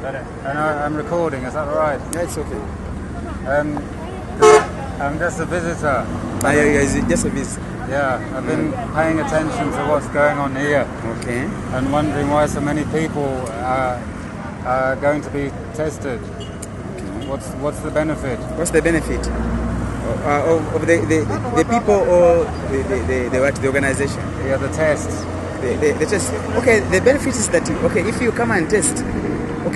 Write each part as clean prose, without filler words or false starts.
And I'm recording, is that right? Yeah, it's okay. I'm just a visitor. Yeah, just a visit. Yeah, I've been paying attention to what's going on here. Okay. And wondering why so many people are going to be tested. What's the benefit? What's the benefit of the people or the organization? Yeah, the tests. The test. Okay, the benefit is that if you come and test,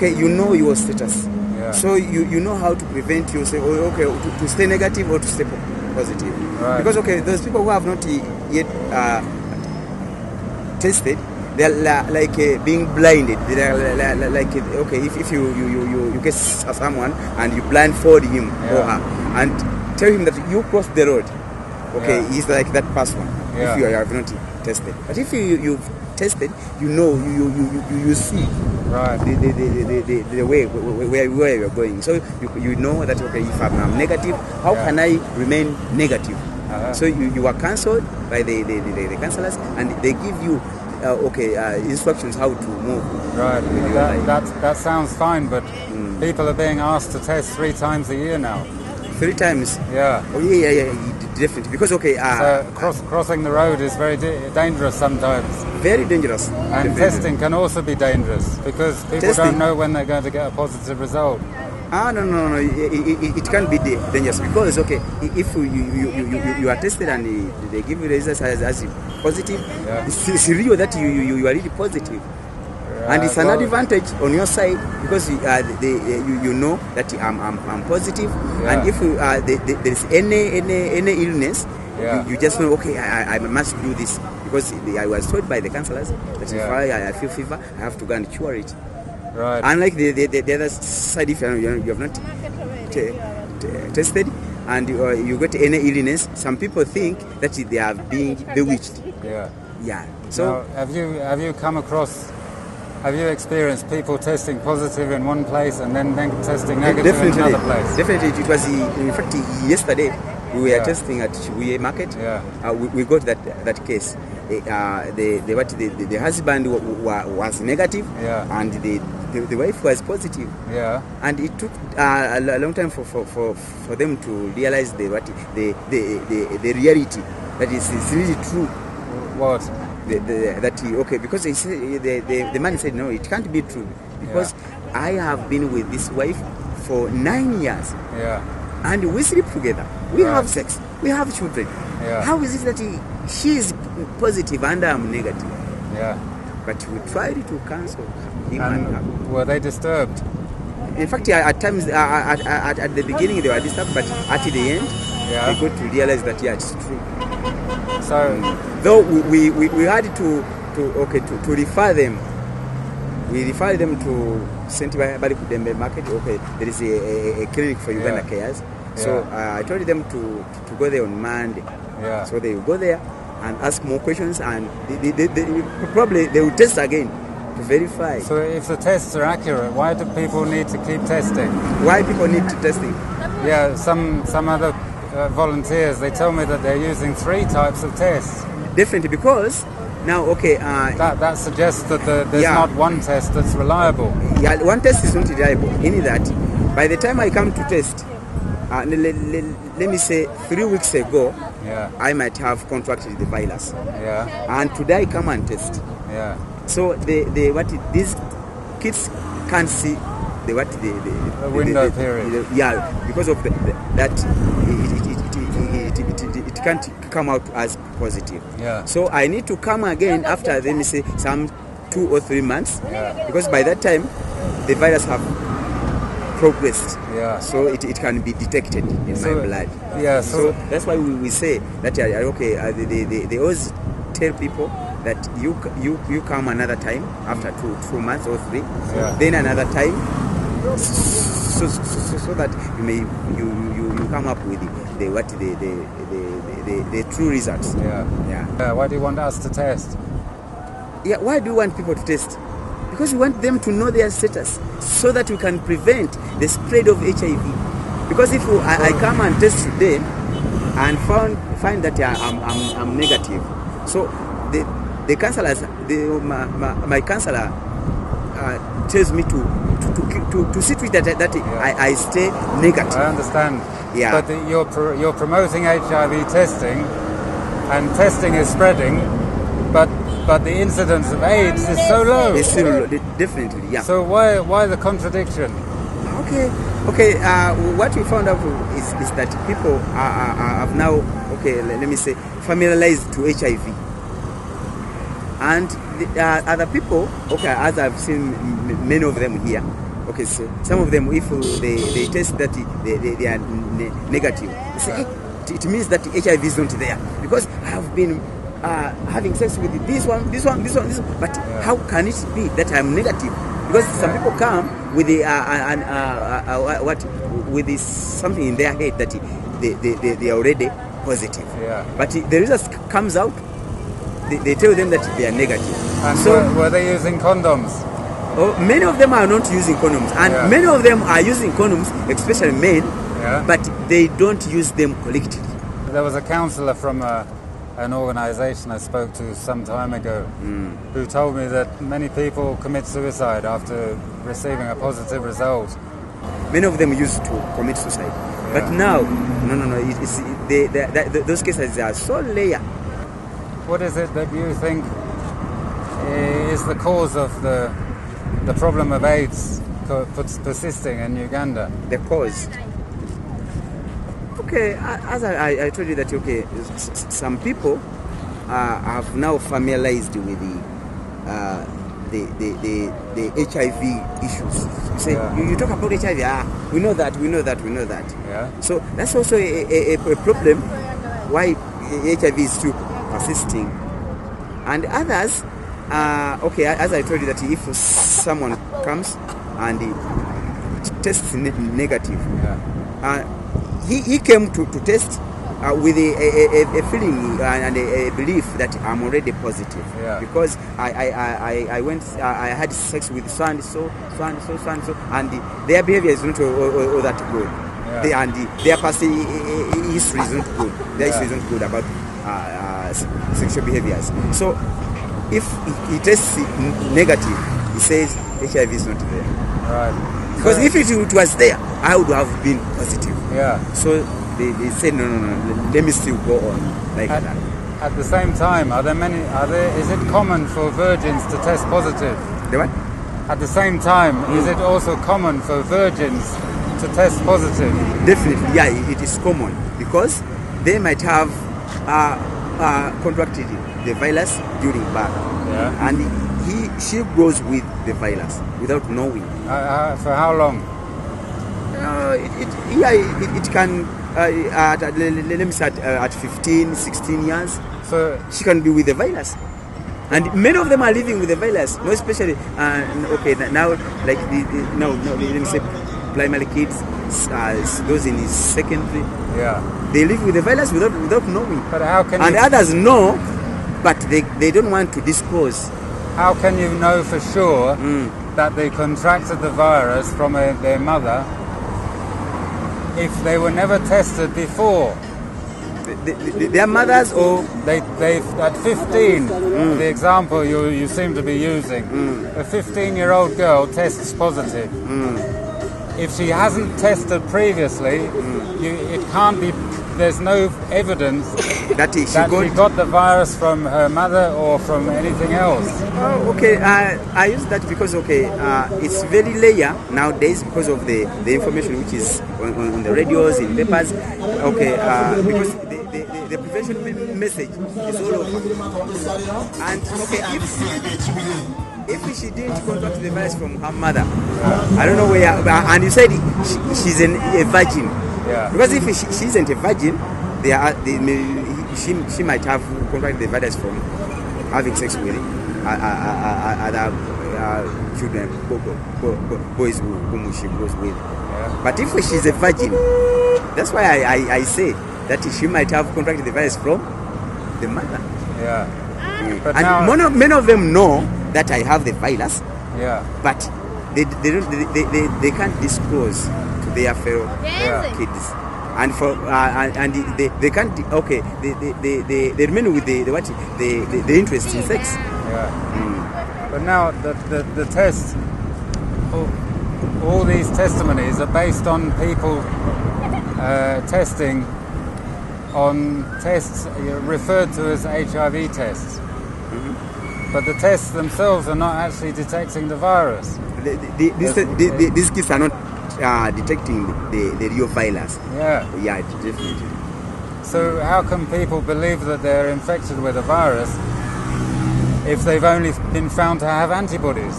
you know your status. Yeah. So you know how to prevent yourself, to stay negative or to stay positive. Right. Because those people who have not yet tested, they're like being blinded. They're like if you get someone and you blindfold him or her and tell him that you cross the road, he's like that person. If you have not tested, but if you've tested, you know you see the way where you're going. So you know that if I'm negative, how can I remain negative? So you are cancelled by the counselors, and they give you instructions how to move. Right. That sounds fine, but people are being asked to test 3 times a year now. 3 times? Yeah. Oh yeah, definitely. Because so crossing the road is very dangerous sometimes. Very dangerous. And testing can also be dangerous because people don't know when they're going to get a positive result. No. It can't be dangerous because if you are tested and they give you the results as positive, it's real that you are really positive. And it's an advantage on your side because you know that I'm positive, and if there is any illness, you just know I must do this because I was told by the counselors that if I feel fever, I have to go and cure it. Right. Unlike the other side, if you have not tested and you got any illness, some people think that they are being bewitched. Yeah. So now, have you come across? Have you experienced people testing positive in one place and then testing negative in another place? Definitely. It was, in fact, yesterday we were testing at Chibuye Market. We got that case. The husband was negative and the wife was positive. And it took a long time for them to realize the reality, that is really true. What? Because the man said no, it can't be true because I have been with this wife for 9 years, and we sleep together, we have sex, we have children. How is it that she is positive and I'm negative? But we tried to cancel him and her. Were they disturbed? In fact, at times at the beginning they were disturbed, but at the end they got to realize that it's true. So, though we had to refer them, we referred them to St. Barikudembe Market. There is a clinic for Uganda cares. So I told them to go there on Monday. So they will go there and ask more questions, and probably they will test again to verify. So if the tests are accurate, why do people need to keep testing? Why people need to testing? Yeah, some other volunteers, they tell me that they're using 3 types of tests. Definitely, because now that suggests that there's not one test that's reliable. One test is not reliable. In that, by the time I come to test, let me say 3 weeks ago, I might have contracted the virus. And today I come and test. So these kids can't see the window period. Because of that, it can't come out as positive. So I need to come again after, let me say, some 2 or 3 months, because by that time the virus have progressed. So it can be detected in my blood. So that's why we say that they always tell people that you come another time after 2 months or 3, then another time, so that you come up with the true results. Why do you want us to test? Why do you want people to test? Because we want them to know their status so that we can prevent the spread of HIV. Because if I come and test today and find that I'm negative, so the counselors, my counselor tells me to sit with that I stay negative. I understand. Yeah. But you're promoting HIV testing, and testing is spreading, but the incidence of AIDS is so low. It's so low, definitely. Yeah. So why the contradiction? Okay. What we found out is that people have now, let me say, familiarized to HIV, and the other people, as I've seen many of them here. Okay, so some of them, if they test that they are negative, they say, hey, it means that HIV is not there, because I have been having sex with this one. But how can it be that I'm negative? Because some people come with with this something in their head that they are already positive. Yeah. But the result comes out, they tell them that they are negative. And so were they using condoms? Oh, many of them are not using condoms, and many of them are using condoms, especially men, but they don't use them collectively. There was a counsellor from an organisation I spoke to some time ago who told me that many people commit suicide after receiving a positive result. Many of them used to commit suicide, but now, no. Those cases are so layered. What is it that you think is the cause of the problem of AIDS persisting in Uganda? The cause. Okay, as I told you that, some people have now familiarized with the HIV issues. You say, you talk about HIV, we know that. Yeah. So that's also a problem why HIV is still persisting. And others, as I told you that if someone comes and he tests negative, he came to test with a feeling and a belief that I'm already positive, because I had sex with so and so, and their behavior is not all that good. And their past history is not good. Their history is not good about sexual behaviors. So if he tests negative, he says HIV is not there. Right. Because if it was there, I would have been positive. Yeah. So they said no, let me still go on like that. At the same time, is it common for virgins to test positive? The what? At the same time, is it also common for virgins to test positive? Definitely, yeah, it is common, because they might have contracted the virus during birth, and she goes with the virus without knowing. For how long? It can, let me say at 15, 16 years, so she can be with the virus. And many of them are living with the virus, no, especially, now, like, let me say, primary kids, those in secondary, they live with the virus without knowing. But how can and others know, but they don't want to disclose. How can you know for sure that they contracted the virus from their mother if they were never tested before? Their mothers, or they at 15, the example you seem to be using, a 15-year-old girl tests positive. If she hasn't tested previously, it can't be. There's no evidence that she got the virus from her mother or from anything else. Oh, okay. I use that because it's very layer nowadays because of the information which is on the radios, in papers. Because the prevention message is all over. And if she didn't contract the virus from her mother, I don't know where. And you said she's a virgin. Yeah. Because if she isn't a virgin, she might have contracted the virus from having sex with other children, boys whom she goes with. Yeah. But if she's a virgin, that's why I say that she might have contracted the virus from the mother. Yeah. But and many of them know that I have the virus. Yeah. But they can't disclose to their fellow kids, and they can't. They remain with the interest in sex. Yeah. But now the tests, all these testimonies are based on people testing on tests referred to as HIV tests. But the tests themselves are not actually detecting the virus. These kids are not detecting the real virus. Yeah. Yeah, definitely. So how can people believe that they're infected with a virus if they've only been found to have antibodies?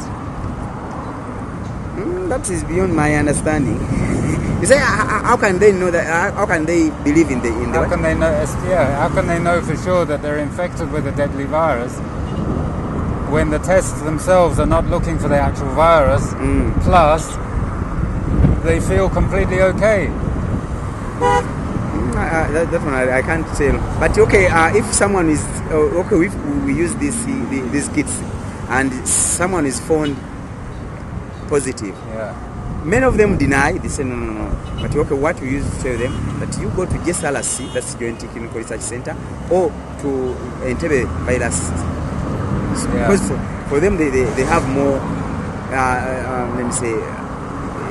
That is beyond my understanding. You say, how can they know that? How can they believe in the? How can they know? Yeah, how can they know for sure that they're infected with a deadly virus when the tests themselves are not looking for the actual virus? Plus, they feel completely okay. That one I can't tell. But okay, if someone is okay, if we use these kits, and someone is found positive. Yeah. Many of them deny. They say no. But okay, what we used to tell them that you go to JSRC, that's Joint Clinical Research Center, or to Entebbe Virus. Because for them they have more, let me say,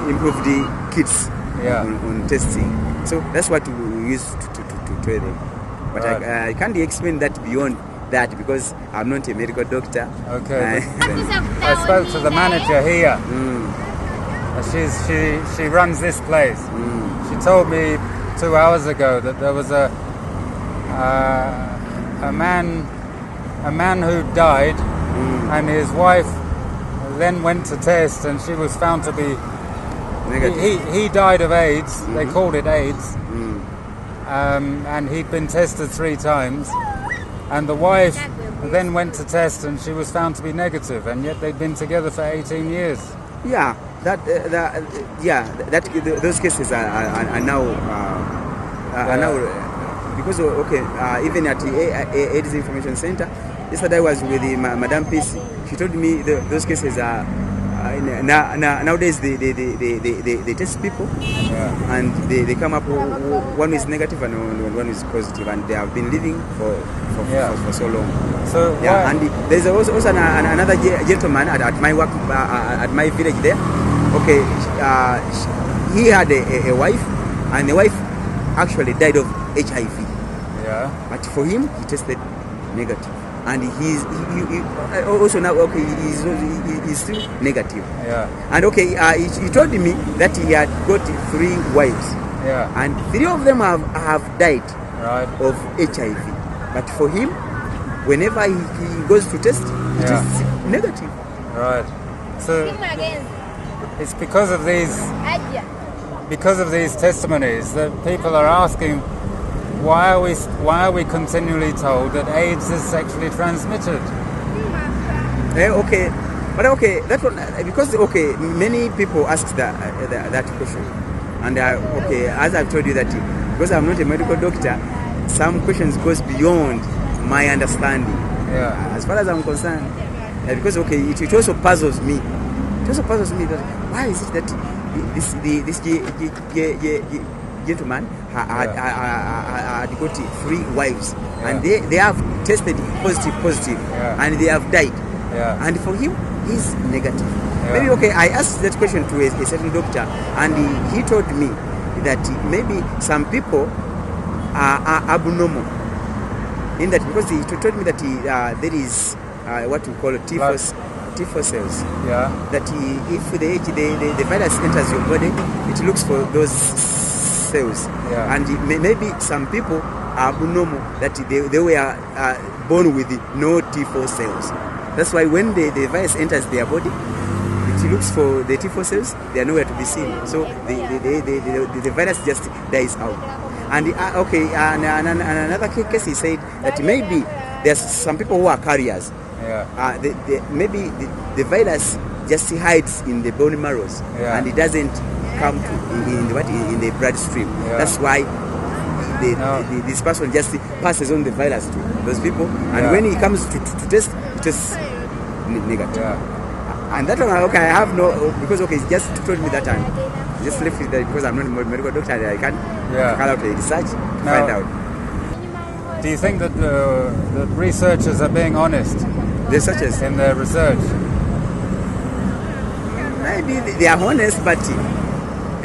improved the kits on testing. So that's what we use to tell them. But right. I can't explain that beyond that because I'm not a medical doctor. Okay. I spoke to the manager here. She runs this place. She told me 2 hours ago that there was a man who died, and his wife then went to test, and she was found to be negative. He died of AIDS. They called it AIDS, and he'd been tested 3 times, and the wife then went to test, and she was found to be negative, and yet they'd been together for 18 years. Yeah. Those cases are now now because even at the AIDS Information Center, yesterday I was with Madame Peace. She told me those cases are nowadays they test people, and they come up, one is negative and one is positive, and they have been living for so long. So and there's also another gentleman at my work at my village there. Okay, he had a wife, and the wife actually died of HIV. Yeah. But for him, he tested negative, and he's also now he's still negative. Yeah. And he told me that he had got 3 wives. Yeah. And 3 of them have died of HIV. But for him, whenever he goes to test, it is negative. Right. So it's because of these testimonies that people are asking, why are we continually told that AIDS is sexually transmitted? That one, because many people ask that question, and as I've told you that because I'm not a medical doctor, some questions goes beyond my understanding. Yeah. As far as I'm concerned, because it also puzzles me. It also puzzles me that why is it that this gentleman had got 3 wives, and they have tested positive, and they have died, and for him he's negative. Maybe I asked that question to a certain doctor, and he told me that maybe some people are abnormal in that, because he told me that there is what we call T4 cells. Yeah. That if the virus enters your body, it looks for those cells. Yeah. And maybe some people are abnormal, that they were born with no T4 cells. That's why when the virus enters their body, it looks for the T4 cells. They are nowhere to be seen. So the virus just dies out. And and another case, he said that maybe there's some people who are carriers. Yeah. Maybe the virus just hides in the bone marrows, and it doesn't come in the bloodstream. Yeah. That's why this person just passes on the virus to those people, and when he comes to test, it is negative. Yeah. And that one, I have no, because he just told me that time. Just left it there because I'm not a medical doctor. I can't call out the research to find out. Do you think that the researchers are being honest? Researchers in their research? maybe they are honest, but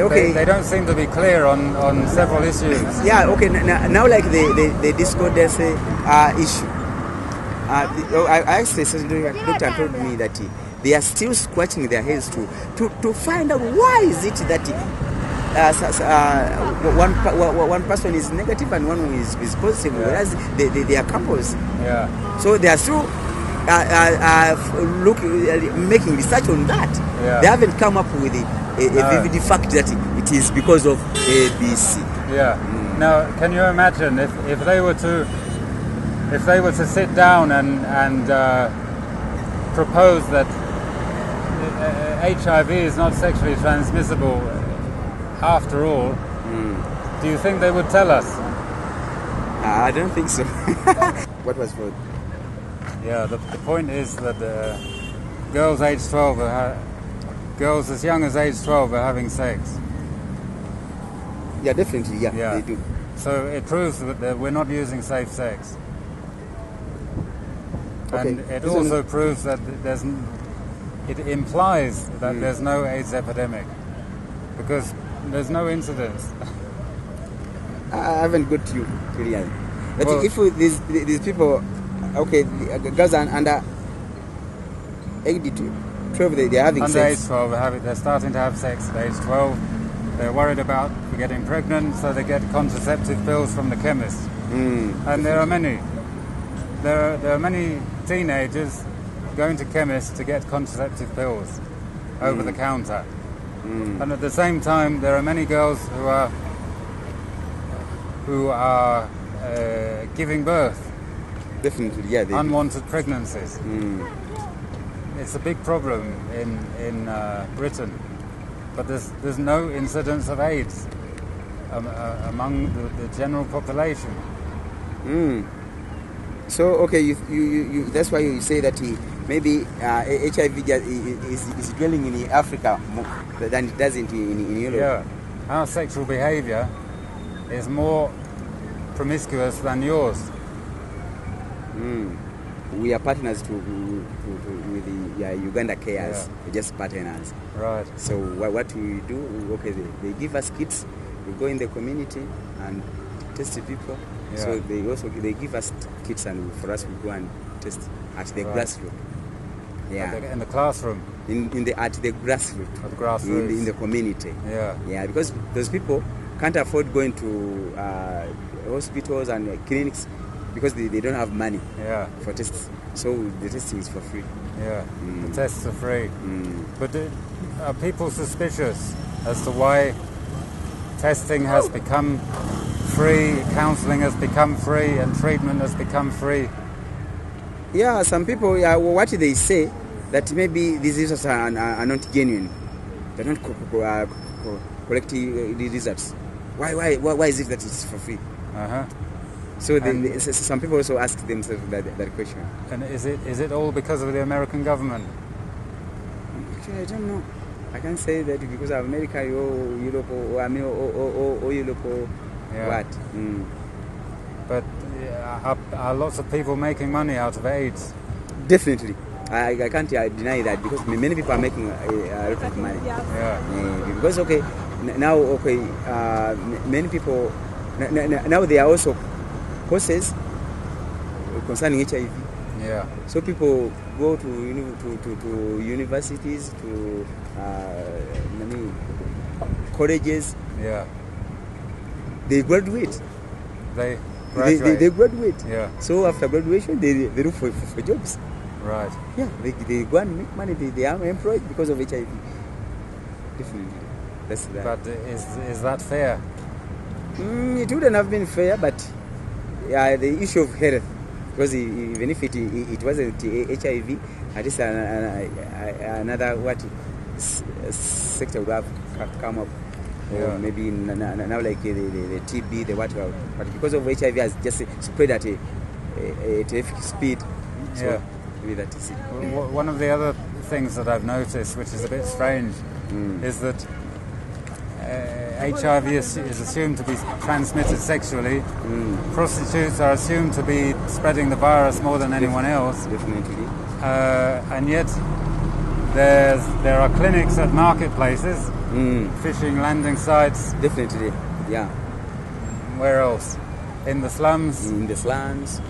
okay. They don't seem to be clear on several issues. Yeah, okay. Now like the discordance issue. I actually, the doctor told me that they are still scratching their heads to find out why is it that one person is negative and one is positive, whereas they are couples. Yeah. So they are still making research on that. Yeah. They haven't come up with a vivid fact that it is because of ABC. Yeah. Now, can you imagine if they were to sit down and propose that HIV is not sexually transmissible after all, do you think they would tell us? I don't think so. What was for? Yeah, the point is that girls aged 12 girls as young as age 12 are having sex. Yeah, definitely. Yeah, they do. So it proves that we're not using safe sex. Okay. And it also proves that it implies that there's no AIDS epidemic because there's no incidence. I haven't got you clearly. But Well, if these people, okay, girls are under 12, they're having under sex. age 12, they're starting to have sex at age 12. They're worried about getting pregnant, so they get contraceptive pills from the chemist. And there are many. There are many teenagers going to chemists to get contraceptive pills over the counter. And at the same time, there are many girls who are giving birth. Definitely, yeah. Unwanted pregnancies. It's a big problem in Britain, but there's no incidence of AIDS among the general population. So okay, you that's why you say that maybe HIV is dwelling in Africa more than it does in Europe. Yeah, our sexual behaviour is more promiscuous than yours. We are partners with the Uganda cares. We're just partners. Right. So what we do? Okay, they give us kits. We go in the community and test people. Yeah. So they give us kits, and for us we go and test at the grassroots. Yeah. In the classroom. At the grassroots. At the grassroots. In the community. Yeah. Yeah, because those people can't afford going to hospitals and clinics because they don't have money for tests. So the testing is for free. Yeah. The tests are free. But are people suspicious as to why testing has become free, counselling has become free, and treatment has become free? Yeah, some people, what they say, that maybe these results are not genuine. They're not collecting the results. Why is it that it's for free? So some people also ask themselves that question. And is it all because of the American government? Actually, I don't know. I can't say that because of America or Europe or Europe or what. But are lots of people making money out of AIDS? Definitely. I can't deny that because many people are making a lot of money. Because many people now there are also courses concerning HIV. Yeah. So people go to universities, to colleges. Yeah. They graduate. They graduate. They graduate. Yeah. So after graduation, they look for jobs. Right. Yeah. They go and make money. They are employed because of HIV. Definitely. That's that. But is that fair? It wouldn't have been fair, but the issue of health, because even if it wasn't HIV, at least another sector would have come up. Or maybe now like the TB, the whatever. But because of HIV has just spread at a terrific speed. So maybe that is it. One of the other things that I've noticed, which is a bit strange, is that HIV is assumed to be transmitted sexually. Prostitutes are assumed to be spreading the virus more than anyone else. Definitely. And yet there are clinics at marketplaces, fishing landing sites. Definitely, yeah. Where else? In the slums. In the slums.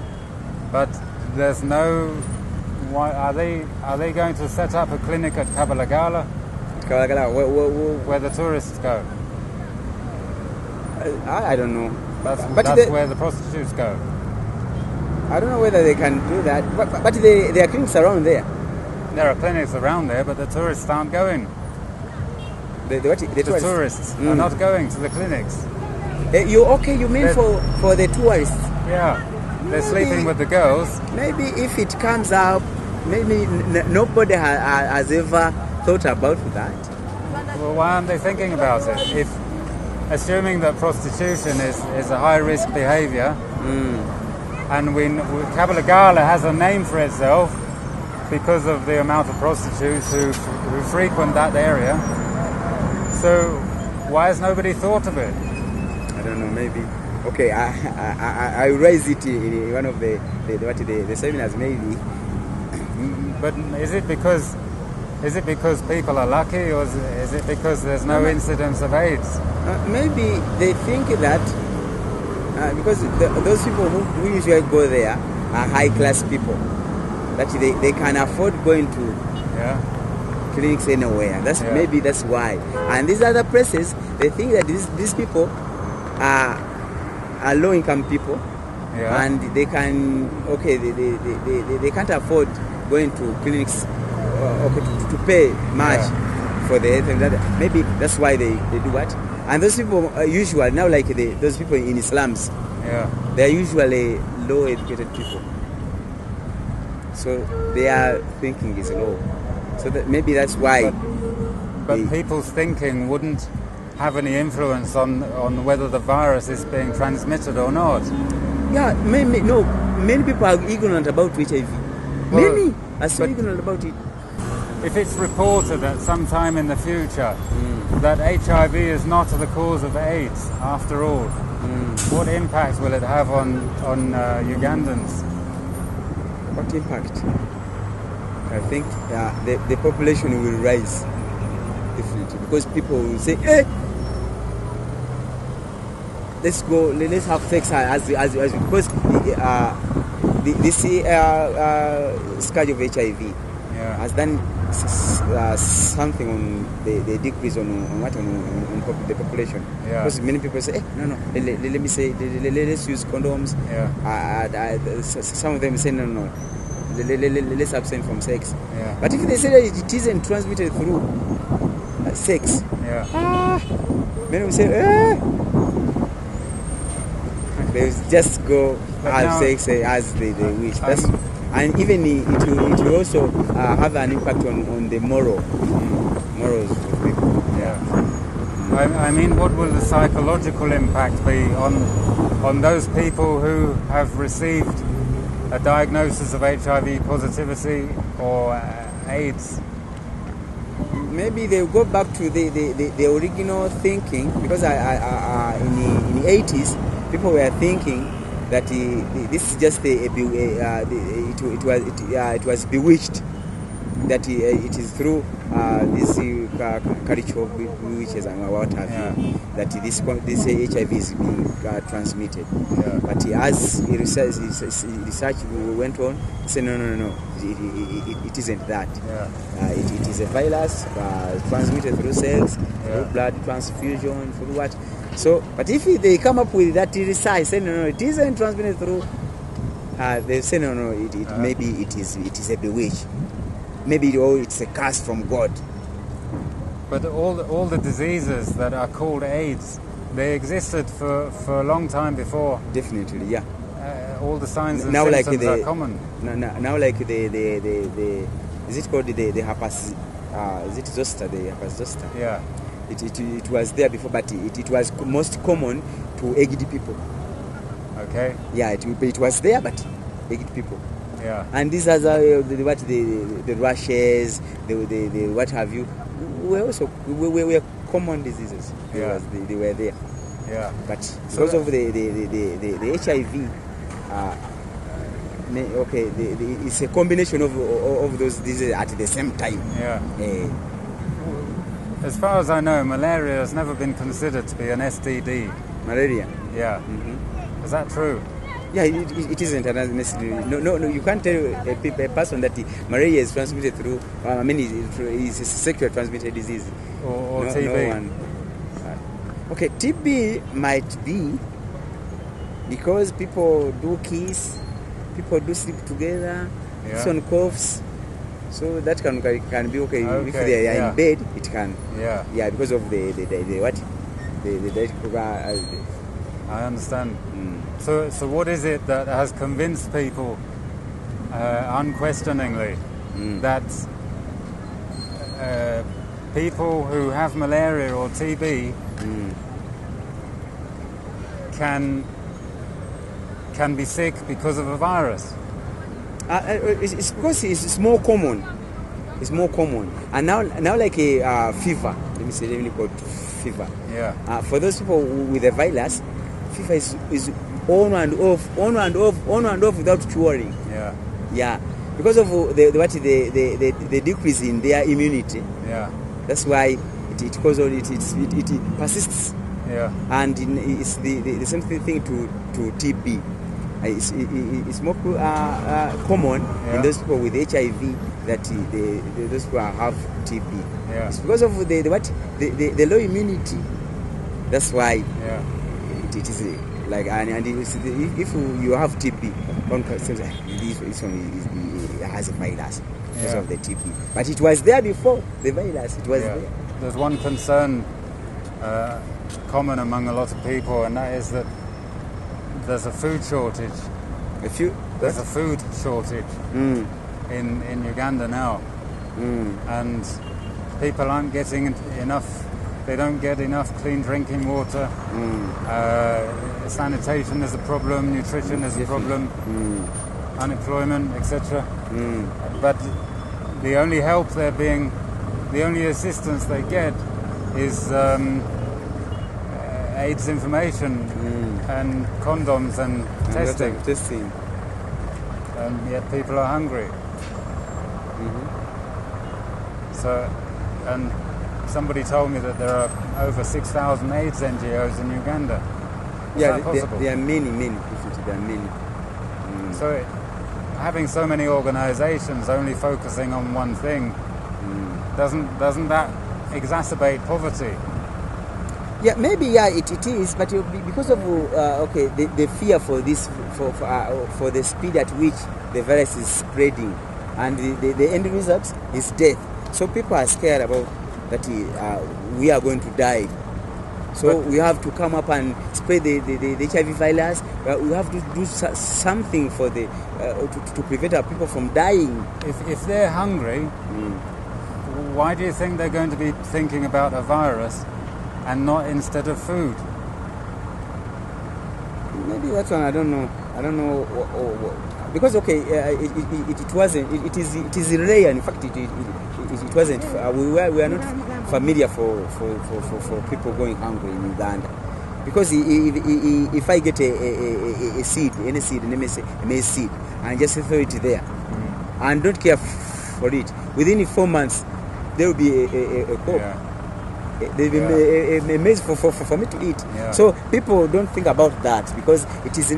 But there's no. Why are they going to set up a clinic at Kabalagala? Where the tourists go. I don't know. That's where the prostitutes go. I don't know whether they can do that, but there are clinics around there. There are clinics around there, but the tourists aren't going. The tourists are not going to the clinics. You mean for the tourists? Yeah, they're sleeping with the girls. Maybe if it comes up, maybe nobody has ever thought about that. Well, why aren't they thinking about it? If assuming that prostitution is a high-risk behaviour, and Kabalagala has a name for itself because of the amount of prostitutes who frequent that area. So why has nobody thought of it? I don't know. Maybe. Okay, I raised it in one of the seminars, maybe. But is it because people are lucky, or is it because there's no incidence of AIDS? Maybe they think that because those people who usually go there are high-class people, that they can afford going to clinics anywhere. Maybe that's why. And these other places, they think that these people are low-income people, and they can they can't afford going to clinics to pay much for the health and that. Maybe that's why they do what. And those people are usually now like those people in slums. They are usually low-educated people, so their thinking is low. So maybe that's why. But people's thinking wouldn't have any influence on whether the virus is being transmitted or not. Yeah, many people are ignorant about HIV. Many are so ignorant about it. If it's reported at some time in the future that HIV is not the cause of AIDS, after all, what impact will it have on Ugandans? What impact? I think the population will rise, definitely, because people will say, "Hey, let's have sex as because this scourge of HIV has done something on the decrease on the population." Because many people say, no, let me say, let's use condoms. Some of them say, no, let's abstain from sex. But if they say that it isn't transmitted through sex, many will say, they just go have sex as they wish. And even it will also have an impact on the morals of people. I mean, what will the psychological impact be on those people who have received a diagnosis of HIV positivity or AIDS? Maybe they'll go back to the original thinking, because in the 80s people were thinking that this is just it was bewitched, that it is through this culture of witches and what have you, that this HIV is being transmitted. But as research went on, said no, it isn't that. It is a virus transmitted through sex, through blood transfusion, through what. So, but if they come up with that research, say no, it isn't transmitted through. They say no, maybe it is a bewitch. Maybe it's a curse from God. But all the diseases that are called AIDS, they existed for a long time before. Definitely, yeah. All the signs and symptoms are common. Now, like the is it called the herpes? Is it zoster? The herpes zoster? Yeah. It was there before, but it was most common to aged people. Okay. Yeah, it was there, but aged people. Yeah. And these are the rashes, the what have you, were common diseases. They were there. Yeah. But because of the HIV, it's a combination of those diseases at the same time. Yeah. As far as I know, malaria has never been considered to be an STD. Malaria. Yeah. Mm-hmm. Is that true? Yeah, it isn't an STD. No, you can't tell a person that malaria is transmitted through. It's a sexually transmitted disease. Or TB. No one. Okay, TB might be because people do kiss, people do sleep together, someone coughs, so that can be okay. If they are in bed, it can. Yeah, because of the I understand. So what is it that has convinced people unquestioningly that people who have malaria or TB can be sick because of a virus? It's because it's more common. It's more common. And now like a fever. Let me call it fever. Yeah. For those people with the virus, fever is on and off without curing. Yeah. Yeah. Because of the decrease in their immunity. Yeah. That's why it persists. Yeah. And it's the same thing to TB. It's more common in those people with HIV that those who have TB. Yeah. It's because of the low immunity. That's why it is like if you have TB, one can say this one has a virus because of the TB. But it was there before the virus. It was there. There's one concern common among a lot of people, and that is that there's a food shortage. There's a food shortage in Uganda now, and people aren't getting enough. They don't get enough clean drinking water. Sanitation is a problem. Nutrition is a problem. Unemployment, etc. But the only help the only assistance they get is AIDS information and condoms and testing. And yet people are hungry. So, and somebody told me that there are over 6,000 AIDS NGOs in Uganda. Is that possible? There are many. There are many. So, having so many organizations only focusing on one thing, doesn't that exacerbate poverty? Yeah, maybe it is, but because of the fear for this for the speed at which the virus is spreading, and the end result is death. So people are scared about that we are going to die. So we have to come up and spread the HIV virus. We have to do something for to prevent our people from dying. If they're hungry, why do you think they're going to be thinking about a virus and not instead of food? Maybe that's one. I don't know. Because it wasn't. It is rare. In fact, it wasn't. We are not familiar for people going hungry in Uganda. Because if I get a seed, any seed, a maize seed, and just throw it there, and don't care for it, within 4 months there will be a crop. Yeah. There will be a maize for me to eat. Yeah. So people don't think about that because it is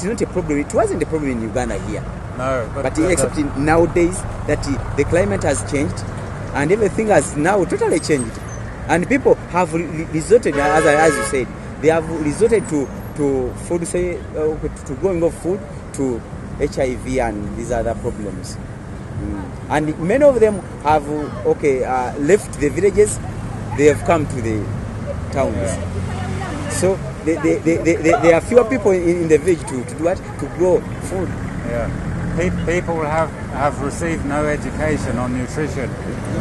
not a problem. It wasn't a problem in Uganda here. No, but except nowadays that the climate has changed and everything has now totally changed, and people have resorted, as you said, they have resorted to food, to going off food, to HIV and these other problems. And many of them have left the villages. They have come to the towns. Yeah. So there are fewer people in the village to do what? To grow food. Yeah. People have received no education on nutrition.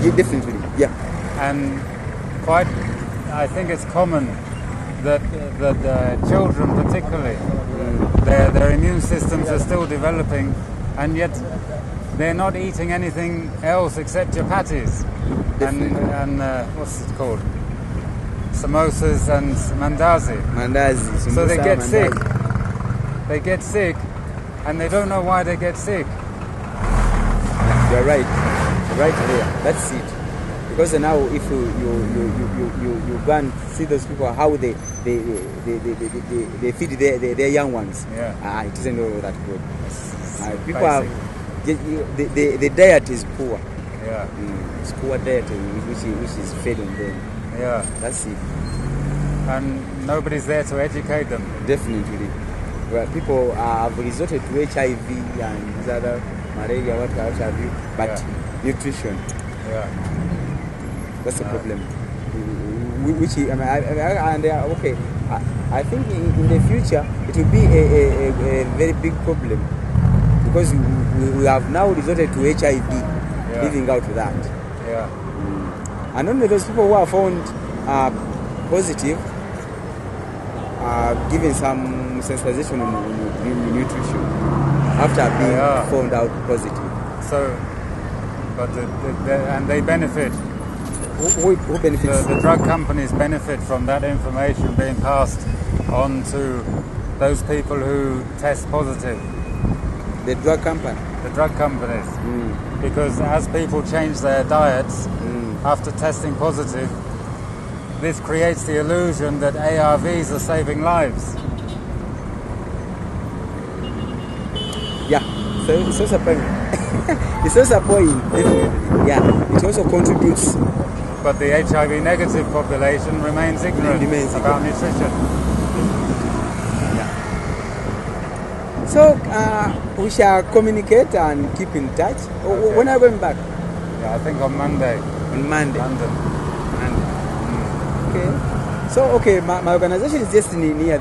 Yeah, definitely, yeah. And I think it's common that children particularly, their immune systems are still developing, and yet they're not eating anything else except chapatis and what's it called? Samosas and mandazi. Mandazi. So they get sick. They get sick, and they don't know why they get sick. You're right. You're right there. That's it. Because now, if you go and see those people, how they feed their young ones, it isn't all that good. People are, the diet is poor. Yeah, it's poor diet which is fed on them. Yeah, that's it. And nobody's there to educate them. Definitely. Well, people have resorted to HIV and other malaria, what have you, but nutrition. Yeah. That's the problem. Which I think in the future it will be a very big problem, because we have now resorted to HIV, living out that. Yeah. And only those people who are found positive are given some sensitization on nutrition after being found out positive. So, but and they benefit. Who benefits? The drug companies benefit from that information being passed on to those people who test positive. The drug company? The drug companies. Because as people change their diets after testing positive, this creates the illusion that ARVs are saving lives. Yeah, so it's also a point. It's also a point, definitely. Yeah, it also contributes. But the HIV negative population remains ignorant about nutrition. Yeah. So we shall communicate and keep in touch. Okay. When are you going back? Yeah, I think on Monday. On Monday? London. Okay. So, my organization is just near there.